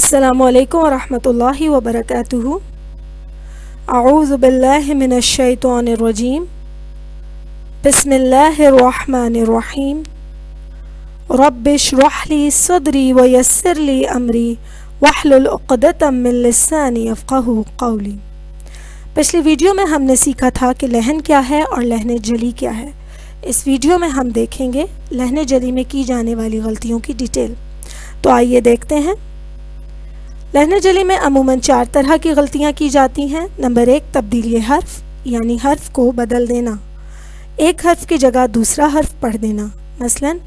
السلام علیکم ورحمۃ اللہ وبرکاتہ۔ اعوذ باللہ من الشیطان الرجیم، بسم اللہ الرحمن الرحیم۔ رب اشرح لی صدری ویسر لی امری واحلل عقدۃ من لسانی یفقہوا قولی۔ پچھلی ویڈیو میں ہم نے سیکھا تھا کہ لحن کیا ہے اور لحن جلی کیا ہے۔ اس ویڈیو میں ہم دیکھیں گے لحن جلی میں کی جانے والی غلطیوں کی ڈیٹیل۔ تو آئیے دیکھتے ہیں۔ لحن جلی میں عموماً 4 طرح کی غلطیاں کی جاتی ہیں۔ نمبر 1، تبدیلی حرف، یعنی حرف کو بدل دینا، ایک حرف کی جگہ دوسرا حرف پڑھ دینا۔ مثلاً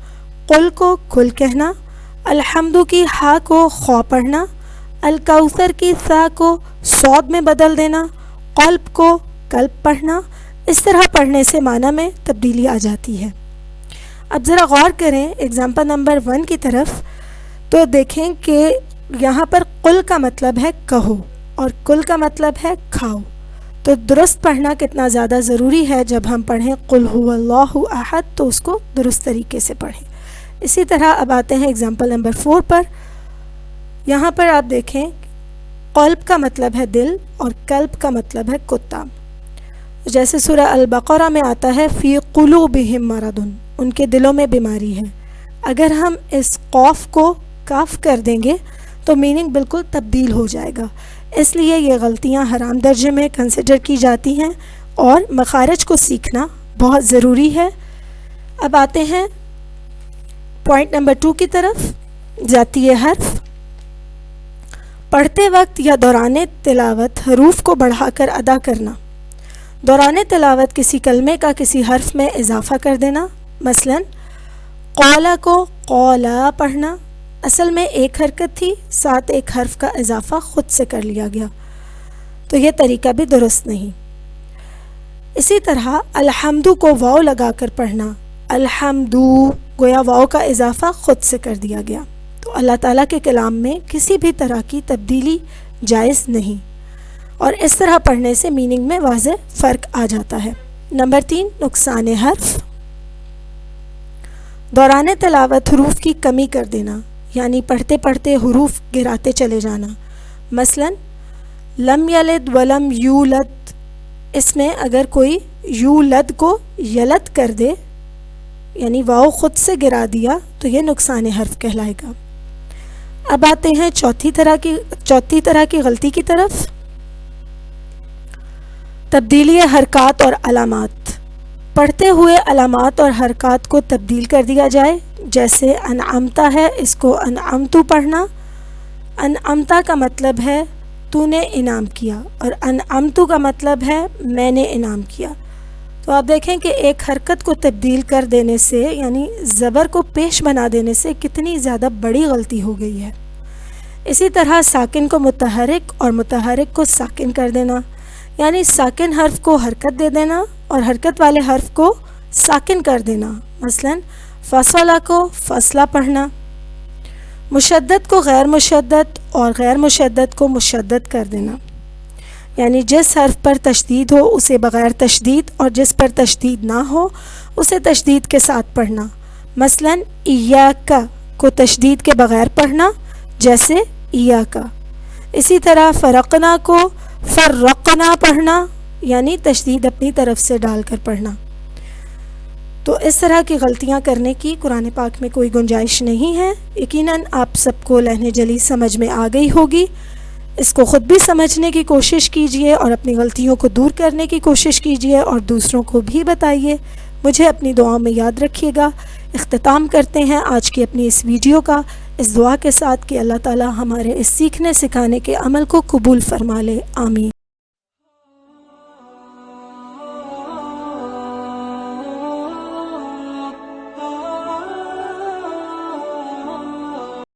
قل کو کل کہنا، الحمد کی ہا کو خو پڑھنا، الکوثر کی سا کو صاد میں بدل دینا، قلب کو قلب پڑھنا۔ اس طرح پڑھنے سے معنی میں تبدیلی آ جاتی ہے۔ اب ذرا غور کریں ایگزامپل نمبر 1 کی طرف، تو دیکھیں کہ یہاں پر قل کا مطلب ہے کہو اور کل کا مطلب ہے کھاؤ۔ تو درست پڑھنا کتنا زیادہ ضروری ہے۔ جب ہم پڑھیں قل هو اللہ احد تو اس کو درست طریقے سے پڑھیں۔ اسی طرح اب آتے ہیں ایگزامپل نمبر 4 پر۔ یہاں پر آپ دیکھیں قلب کا مطلب ہے دل اور قلب کا مطلب ہے کتا۔ جیسے سورہ البقرہ میں آتا ہے فی قلوبہم مرض، ان کے دلوں میں بیماری ہے۔ اگر ہم اس قاف کو کاف کر دیں گے تو میننگ بالکل تبدیل ہو جائے گا۔ اس لیے یہ غلطیاں حرام درجے میں کنسیڈر کی جاتی ہیں اور مخارج کو سیکھنا بہت ضروری ہے۔ اب آتے ہیں پوائنٹ نمبر 2 کی طرف، ذاتی حرف۔ پڑھتے وقت یا دوران تلاوت حروف کو بڑھا کر ادا کرنا۔ دوران تلاوت کسی کلمے کا کسی حرف میں اضافہ کر دینا۔ مثلاً قولا کو قولا پڑھنا، اصل میں ایک حرکت تھی، ساتھ ایک حرف کا اضافہ خود سے کر لیا گیا، تو یہ طریقہ بھی درست نہیں۔ اسی طرح الحمدو کو واو لگا کر پڑھنا، الحمدو گویا واو کا اضافہ خود سے کر دیا گیا۔ تو اللہ تعالیٰ کے کلام میں کسی بھی طرح کی تبدیلی جائز نہیں، اور اس طرح پڑھنے سے میننگ میں واضح فرق آ جاتا ہے۔ نمبر 3، نقصان حرف۔ دوران تلاوت حروف کی کمی کر دینا، یعنی پڑھتے پڑھتے حروف گراتے چلے جانا۔ مثلا لم یلد ولم یولد، اس میں اگر کوئی یولد کو یلد کر دے یعنی واو خود سے گرا دیا تو یہ نقصان حرف کہلائے گا۔ اب آتے ہیں چوتھی طرح کی غلطی کی طرف، تبدیلی حرکات اور علامات۔ پڑھتے ہوئے علامات اور حرکات کو تبدیل کر دیا جائے، جیسے انعمتا ہے، اس کو انعمتو پڑھنا۔ انعمتا کا مطلب ہے تو نے انعام کیا، اور انعمتو کا مطلب ہے میں نے انعام کیا۔ تو آپ دیکھیں کہ ایک حرکت کو تبدیل کر دینے سے، یعنی زبر کو پیش بنا دینے سے کتنی زیادہ بڑی غلطی ہو گئی ہے۔ اسی طرح ساکن کو متحرک اور متحرک کو ساکن کر دینا، یعنی ساکن حرف کو حرکت دے دینا اور حرکت والے حرف کو ساکن کر دینا۔ مثلاً فصلہ کو فصلہ پڑھنا۔ مشدد کو غیر مشدد اور غیر مشدد کو مشدد کر دینا، یعنی جس حرف پر تشدید ہو اسے بغیر تشدید اور جس پر تشدید نہ ہو اسے تشدید کے ساتھ پڑھنا۔ مثلاً ایاکا کو تشدید کے بغیر پڑھنا، جیسے ایاکا۔ اسی طرح فرقنا کو فرقنا پڑھنا، یعنی تشدید اپنی طرف سے ڈال کر پڑھنا۔ تو اس طرح کی غلطیاں کرنے کی قرآن پاک میں کوئی گنجائش نہیں ہے۔ یقیناً آپ سب کو لحن جلی سمجھ میں آ گئی ہوگی۔ اس کو خود بھی سمجھنے کی کوشش کیجئے اور اپنی غلطیوں کو دور کرنے کی کوشش کیجئے اور دوسروں کو بھی بتائیے۔ مجھے اپنی دعاؤں میں یاد رکھیے گا۔ اختتام کرتے ہیں آج کی اپنی اس ویڈیو کا اس دعا کے ساتھ کہ اللہ تعالی ہمارے اس سیکھنے سکھانے کے عمل کو قبول فرما لے، آمین۔